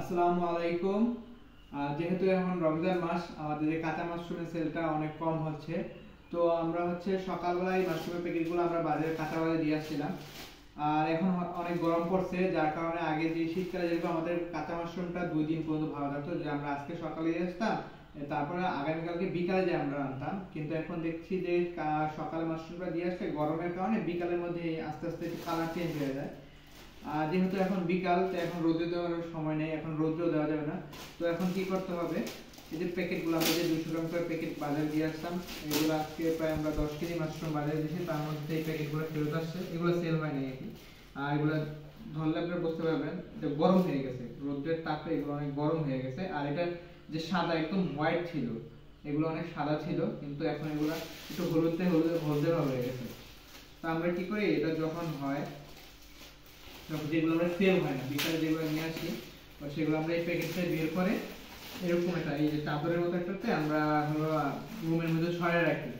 আসসালামু আলাইকুম। যেহেতু এখন রমজান মাস, আমাদের এই কাঁচা মাশরুমের সেলটা অনেক কম হচ্ছে, তো আমরা সকালবেলায় মাশরুমের প্যাকেটগুলো আমরা বাজারে কাঁচা বাজারে দিয়ে আসছিলাম। আর এখন অনেক গরম পড়ছে, যার কারণে আগে যে শীতকালে যেরকম আমাদের কাঁচা মাশরুমটা 2 দিন পর্যন্ত ভালো থাকতো, যে আমরা আজকে সকালে দিয়ে আসতাম, তারপরে আগামীকালকে বিকালে যে আমরা আনতাম। কিন্তু এখন দেখছি যে সকালে মাশরুমটা দিয়ে আসলে গরমের কারণে বিকালের মধ্যে আস্তে আস্তে একটু কালার চেঞ্জ হয়ে যায়। যেহেতু এখন বিকাল, তো এখন রোদে দেওয়ার সময় নেই, এখন রোদ্রেও দেওয়া যাবে না। তো এখন কি করতে হবে, এই যে প্যাকেটগুলো আমরা যে 200 গ্রাম করে প্যাকেট বাজারে দিয়ে আসতাম, এগুলো আজকে প্রায় আমরা 10 কেজি মাশরুম বাজারে দিয়েছি, তার মধ্যে এই প্যাকেটগুলো ফেরত আসছে, এগুলো সেল হয়নি আর কি। আর এগুলো ধরলে আপনারা বুঝতে পারবেন যে গরম হয়ে গেছে, রোদ্রের তাপে এগুলো অনেক গরম হয়ে গেছে। আর এটা যে সাদা একদম হোয়াইট ছিল, এগুলো অনেক সাদা ছিল, কিন্তু এখন এগুলো একটু হলুদে হলুদে হলদে হয়ে গেছে। তো আমরা কি করি, এটা যখন হয়, যেগুলো আমরা সেল হয় না, বিকালে যেগুলো নিয়ে আসি, সেগুলো আমরা এই প্যাকেট থেকে বের করে এরকম একটা এই যে চাদরের মতো একটাতে আমরা রুমের মধ্যে ছড়িয়ে রাখি,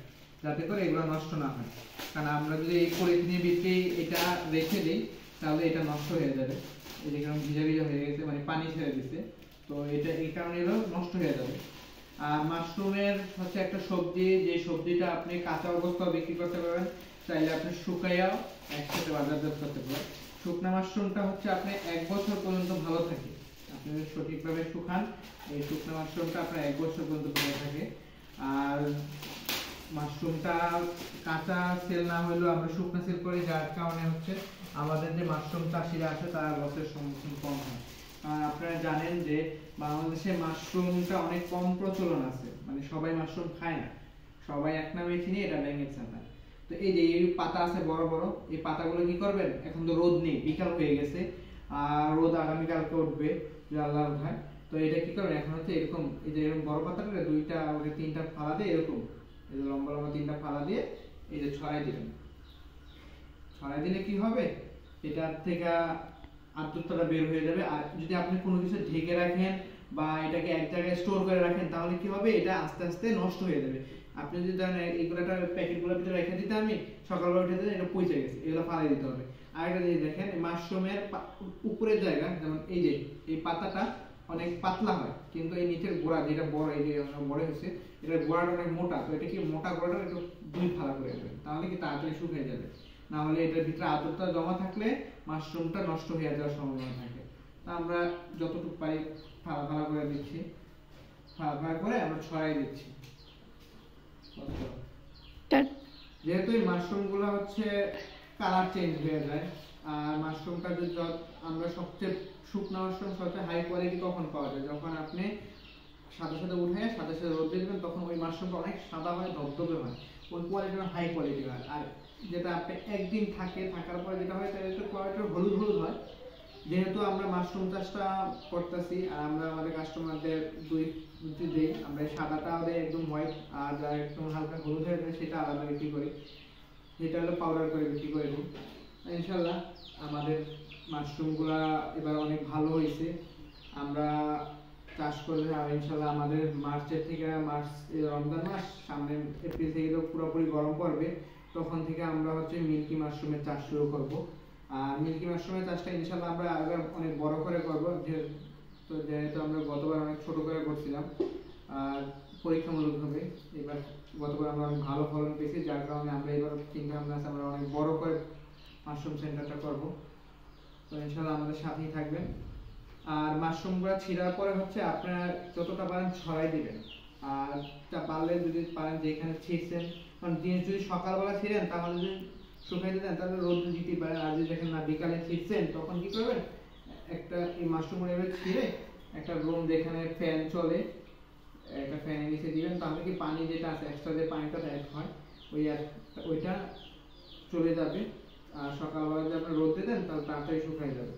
যাতে করে এগুলো নষ্ট না হয়। কারণ আমরা যদি এই পলিথিনের ভিতরে এটা রেখে দিই, তাহলে এটা নষ্ট হয়ে যাবে। এই যে কারণ ভিজা ভিজা হয়ে গেছে, মানে পানি ছেড়ে দিচ্ছে, তো এটা এই কারণে এগুলো নষ্ট হয়ে যাবে। আর মাশরুমের একটা সবজি, যে সবজিটা আপনি কাঁচা অবস্থায় বিক্রি করতে পারবেন, চাইলে আপনি শুকাইয়াও একসাথে বাজারজাত করতে পারবেন। শুকনা মাশরুমটা আপনি 1 বছর পর্যন্ত ভালো থাকে, আপনি যদি সঠিকভাবে শুকান, এই শুকনা মাশরুমটা আপনার 1 বছর পর্যন্ত ভালো থাকে। আর মাশরুমটা কাঁচা সেল না হলেও আমরা শুকনা সেল করি, যার কারণে আমাদের যে মাশরুম চাষিরা আছে তারা লসের সম্মুখীন কম হয়। আপনারা জানেন যে বাংলাদেশে মাশরুমটা অনেক কম প্রচলন আছে, মানে সবাই মাশরুম খায় না, সবাই এক নামে চিনি, এটা ব্যাঙের ছাতা। তো এই যে এই পাতা আছে বড় বড়, এই পাতাগুলো কি করবেন, এখন তো রোদ নেই, বিকাল হয়ে গেছে, আর রোদ আগামীকালকে উঠবে আল্লাহর ভয়। তো এটা কি করবেন, এখন এরকম এই যে এরকম বড় পাতাটা 2টা 3টা ফালা দিয়ে, এরকম এই যে লম্বা লম্বা 3টা ফালা দিয়ে এই যে ছড়াই দিবেন। ছড়াই দিলে কি হবে, এটার থেকে আর্দ্রতাটা বের হয়ে যাবে। আর যদি আপনি কোনো কিছু ঢেকে রাখেন বা এটাকে এক জায়গায় স্টোর করে রাখেন, তাহলে কি হবে, এটা আস্তে আস্তে নষ্ট হয়ে যাবে। আপনি যদি ধরেন এইগুলো প্যাকেটগুলোর ভিতরে রেখে দিতে, আমি সকালবেলা উঠে দিলে এটা পচে গেছে, এগুলো ফালাই দিতে হবে। আর এটা যদি দেখেন মাশরুমের উপরের জায়গা, যেমন এই যে এই পাতাটা অনেক পাতলা হয়, কিন্তু এই নিচের গোড়া যেটা বড়, এই যে বড় হচ্ছে, এটার গোড়াটা অনেক মোটা। তো এটা কি মোটা গোড়াটা একটু 2 ফালা করে দেবেন, তাহলে কি তাড়াতাড়ি শুকিয়ে যাবে। না হলে এটার ভিতরে আর্দ্রতা জমা থাকলে মাশরুমটা নষ্ট হয়ে যাওয়ার সম্ভাবনা থাকে। তা আমরা যতটুকু পারি ফালা ফালা করে দিচ্ছি, ফালা ফালা করে আমরা ছড়াই দিচ্ছি। যেহেতু এই মাশরুমগুলো কালার চেঞ্জ হয়ে যায়, আর মাশরুমটা যদি আমরা সবচেয়ে শুকনো মাশরুম সবচেয়ে হাই কোয়ালিটি কখন পাওয়া যায়, যখন আপনি সাথে সাথে উঠে সাথে সাথে রোদ দিয়ে দেবেন, তখন ওই মাশরুমটা অনেক সাদা হয়, ধবধবে হয়, ওই কোয়ালিটিটা হাই কোয়ালিটি হয়। আর যেটা আপনি একদিন থাকার পরে যেটা হয়, তাহলে একটু কোয়ালিটি হলুদ হলুদ হয়। যেহেতু আমরা মাশরুম চাষটা করতেছি, আর আমরা আমাদের কাস্টমারদের দুই দেই, আমরা সাদাটা ওদের একদম হোয়াইট, আর যারা একদম হালকা হলুদ হয়ে যায় সেটা আলাদা বিক্রি করি, যেটা হলো পাউডার করে বিক্রি করে দিই। ইনশাল্লাহ আমাদের মাশরুমগুলা এবার অনেক ভালো হয়েছে। আমরা চাষ করলে আর ইনশাল্লাহ আমাদের মার্চের থেকে রমজান মাস, সামনে এপ্রিল থেকে তো পুরোপুরি গরম পড়বে, তখন থেকে আমরা মিল্কি মাশরুমের চাষ শুরু করব। আর মিল্কি মাশরুমের চাষটা ইনশাল্লাহ আমরা এবার অনেক বড় করে করব, যেহেতু আমরা গতবার অনেক ছোট করে করছিলাম, আর পরীক্ষামূলকভাবে। এবার গতবার আমরা অনেক ভালো ফলন পেয়েছি, যার কারণে আমরা এবার চিন্তা ভাবনা আছে আমরা অনেক বড় করে মাশরুম সেন্টারটা করব। তো ইনশাল্লাহ আমাদের সাথেই থাকবেন। আর মাশরুমগুলো ছিঁড়ার পরে আপনারা যতটা পারেন ছড়াই দিবেন। আর তা পারলে যদি পারেন যেখানে ছিঁড়ছেন, কারণ জিনিস যদি সকালবেলা ছিঁড়েন তাহলে যদি শুকাই দিতেন, তাহলে রোদ দিতে পারেন। আর যদি দেখেন না বিকালে ছিঁড়ছেন, তখন কি করবেন, একটা এই মাশরুমগুলো এভাবে ছিঁড়ে একটা রুম যেখানে ফ্যান চলে, একটা ফ্যানের নিচে দিবেন, তাহলে কি পানি যেটা আছে এক্সট্রা যে পানিটা অ্যাড হয়, ওইটা চলে যাবে। আর সকালবেলা যদি আপনি রোদ দেন, তাহলে তাড়াতাড়ি শুকাই যাবে।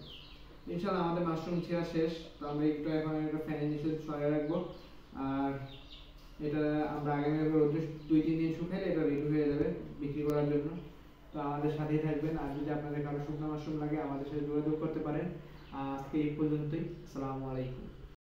ইনশাআল্লাহ আমাদের মাশরুম ছিঁড়া শেষ, তো আমরা একটু এখন একটা ফ্যানের নিচে ছড়িয়ে রাখবো। আর এটা আমরা আগামী রোদে 2-3 দিন শুকাইলে এটা রেডি হয়ে যাবে বিক্রি করার জন্য। তো আমাদের সাথেই থাকবেন। আর যদি আপনাদের কারো শুকনো মাশরুম লাগে, আমাদের সাথে যোগাযোগ করতে পারেন। আজকে এই পর্যন্তই। আসসালামু আলাইকুম।